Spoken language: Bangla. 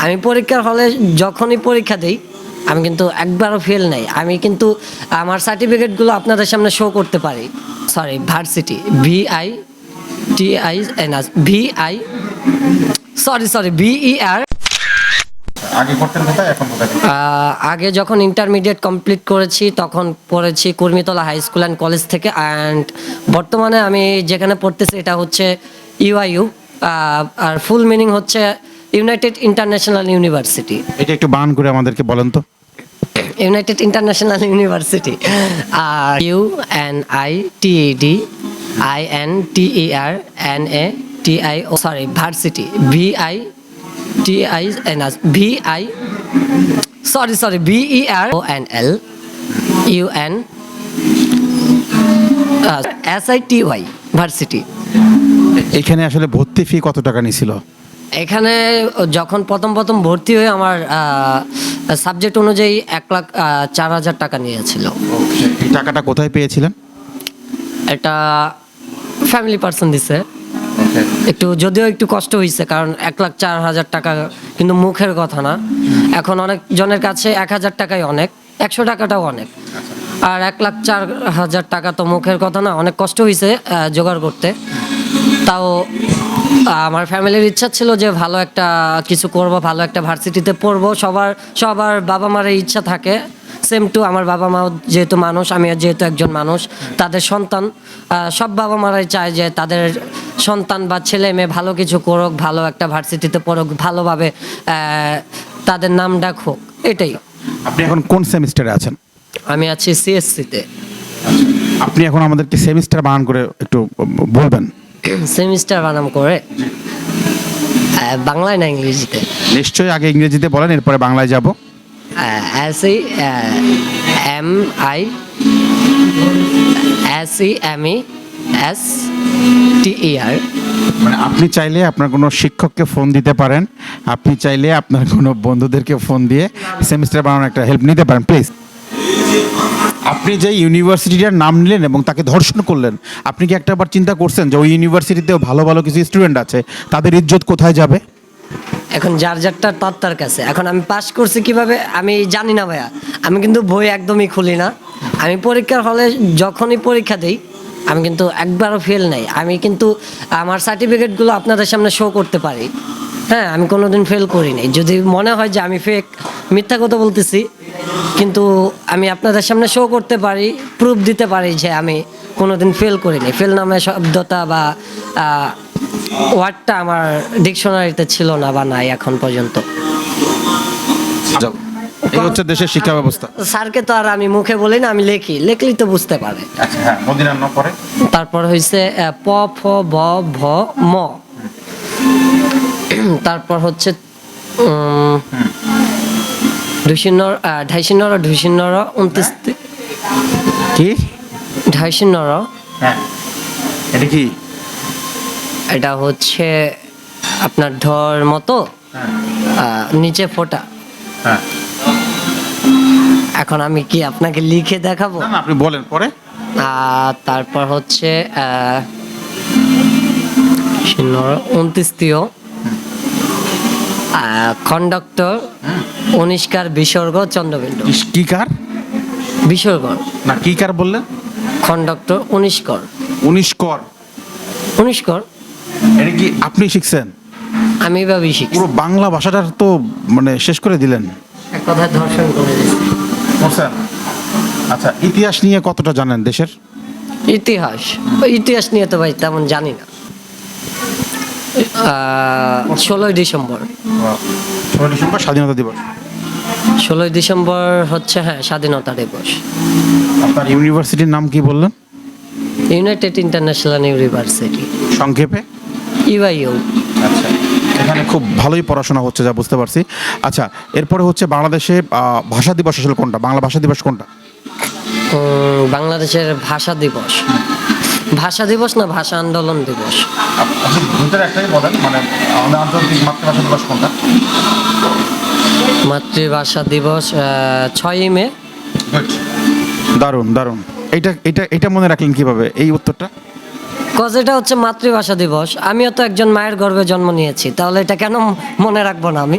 আমি পরীক্ষার হলে যখনই পরীক্ষা দিই আমি কিন্তু একবারও ফেল নাই। আমি কিন্তু আমার সার্টিফিকেটগুলো আপনাদের সামনে শো করতে পারি। Sorry, varsity, VITI BER। আগে করতেন কোথায়, এখন কোথায়? আগে যখন ইন্টারমিডিয়েট কমপ্লিট করেছি তখন পড়েছি Kurmitola high school and college থেকে, অ্যান্ড বর্তমানে আমি যেখানে পড়তেছি এটা হচ্ছে ইউআইইউ, আর ফুল মিনিং হচ্ছে ইউনাইটেড ইন্টারন্যাশনাল ইউনিভার্সিটি। এটা একটু বানান করে আমাদেরকে বলেন তো। ইউনাইটেড ইন্টারন্যাশনাল ইউনিভার্সিটি, আর UNITED sorry, versity, BERSITY versity. এখানে আসলে ভর্তি ফি কত টাকা নিছিল? এখানে যখন প্রথম ভর্তি হয়ে আমার সাবজেক্ট অনুযায়ী 1,04,000 টাকা নিয়েছিল। এই টাকাটা কোথায় পেয়েছিলেন? এটা ফ্যামিলি পার্সন দিছে। যদিও একটু কষ্ট হয়েছে, কারণ 1,04,000 টাকা কিন্তু মুখের কথা না। এখন অনেক জনের কাছে 1,000 টাকাই অনেক, 100 টাকাটাও অনেক, আর 1,04,000 টাকা তো মুখের কথা না। অনেক কষ্ট হয়েছে জোগাড় করতে। তাও আমার ফ্যামিলির ইচ্ছা ছিল যে ভালো একটা কিছু করব, ভালো একটা ভার্সিটিতে পড়বো। সবার বাবা মার ইচ্ছা থাকে, সেম টু আমার বাবা মাও যেহেতু মানুষ, আমি যেহেতু একজন মানুষ, তাদের সন্তান, সব বাবা মারাই চায় যে তাদের সন্তান বা ছেলে মেয়ে ভালো কিছু করুক, ভালো একটা ভার্সিটিতে পড়ুক, ভালোভাবে তাদের নাম ডাক হোক, এটাই। আপনি এখন কোন সেমিস্টারে আছেন? আমি আছি CSC-তে। আপনি এখন আমাদেরকে সেমিস্টার বানান করে একটু বলবেন। সেমিস্টার বানাম করে বাংলায় না ইংরেজিতে? নিশ্চয়ই আগে ইংরেজিতে বলেন, এরপরে বাংলায় যাব। SEMESTER। মানে আপনি চাইলে আপনার কোনো শিক্ষককে ফোন দিতে পারেন, আপনি চাইলে আপনার কোনো বন্ধুদেরকে ফোন দিয়ে সেমিস্টার বানানোর একটা হেল্প নিতে পারেন, প্লিজ। আপনি যে ইউনিভার্সিটিটার নাম নিলেন এবং তাকে ধর্ষণ করলেন, আপনি কি একটাবার চিন্তা করছেন যে ওই ইউনিভার্সিটিতেও ভালো ভালো কিছু স্টুডেন্ট আছে, তাদের ইজ্জত কোথায় যাবে? এখন যার যারটা তার কাছে। এখন আমি পাস করছি কিভাবে আমি জানি না ভাইয়া। আমি কিন্তু বই একদমই খুলি না। আমি পরীক্ষার হলে যখনই পরীক্ষা দিই আমি কিন্তু একবারও ফেল নাই। আমি কিন্তু আমার সার্টিফিকেটগুলো আপনাদের সামনে শো করতে পারি। হ্যাঁ, আমি কোনোদিন ফেল করি নাই। যদি মনে হয় যে আমি ফেক, মিথ্যা কথা বলতেছি, কিন্তু আমি আপনাদের সামনে শো করতে পারি, প্রুফ দিতে পারি যে আমি কোনোদিন ফেল করিনি। ফেল নামে শব্দটা বা ওয়ার্ডটা আমার ডিকশনারিতে ছিল না বা নাই এখন পর্যন্ত। এই হচ্ছে দেশের শিক্ষা ব্যবস্থা। স্যারকে তো আর আমি মুখে বলি না, আমি লেখলেই তো বুঝতে পারে। আচ্ছা, হ্যাঁ, মদিনার ন পরে তারপর হয়েছে প ফ ব ভ ম। তারপর হচ্ছে ঢাইশিন্নর 29 কি ঢাইশিন্নর। হ্যাঁ, এটা কি? এটা হচ্ছে আপনার ঢর মতো, নিচে ফোঁটা। হ্যাঁ, এখন আমি কি আপনাকে লিখে দেখাবো? না, আপনি বলেন পরে। তারপর হচ্ছে 29 কন্ডাক্টর 19 বিসর্গ চন্দ্রবিন্দু। কি কার বিসর্গ না, কি কার বললেন? কন্ডাক্টর 19 কর। 19 কর। এটা কি আপনি শিখছেন? আমি ভাবি শিখছি। পুরো বাংলা ভাষাটার তো মানে শেষ করে দিলেন, এক কথা ধর্ষণ করে দিয়েছি। আচ্ছা, ইতিহাস নিয়ে কতটা জানেন দেশের? ইতিহাস নিয়ে তো ভাই তেমন জানি না। 16ই ডিসেম্বর স্বাধীনতা দিবস। 16ই ডিসেম্বর হচ্ছে, হ্যাঁ, স্বাধীনতা দিবস। আপনার ইউনিভার্সিটির নাম কি বললেন? ইউনাইটেড ইন্টারন্যাশনাল ইউনিভার্সিটি, সংক্ষেপে ইউআইইউ। আচ্ছা, এখানে খুব ভালোই পড়াশোনা হচ্ছে যা বুঝতে পারছি। আচ্ছা, এরপরে হচ্ছে বাংলাদেশে ভাষা দিবস আসলে কোনটা? বাংলা ভাষা দিবস কোনটা? বাংলাদেশের ভাষা দিবস না ভাষা আন্দোলন দিবস? একটাই বলেন, মানে আমাদের আন্তর্জাতিক মাতৃভাষা দিবস কোনটা? মাতৃভাষা দিবস 6ই মে। দারুণ দারুণ। এটা মনে রাখলেন কিভাবে এই উত্তরটা? এটা হচ্ছে মাতৃভাষা দিবস। আমিও তো একজন মায়ের গর্ভে জন্ম নিয়েছি, তাহলে এটা কেন মনে রাখবো না আমি?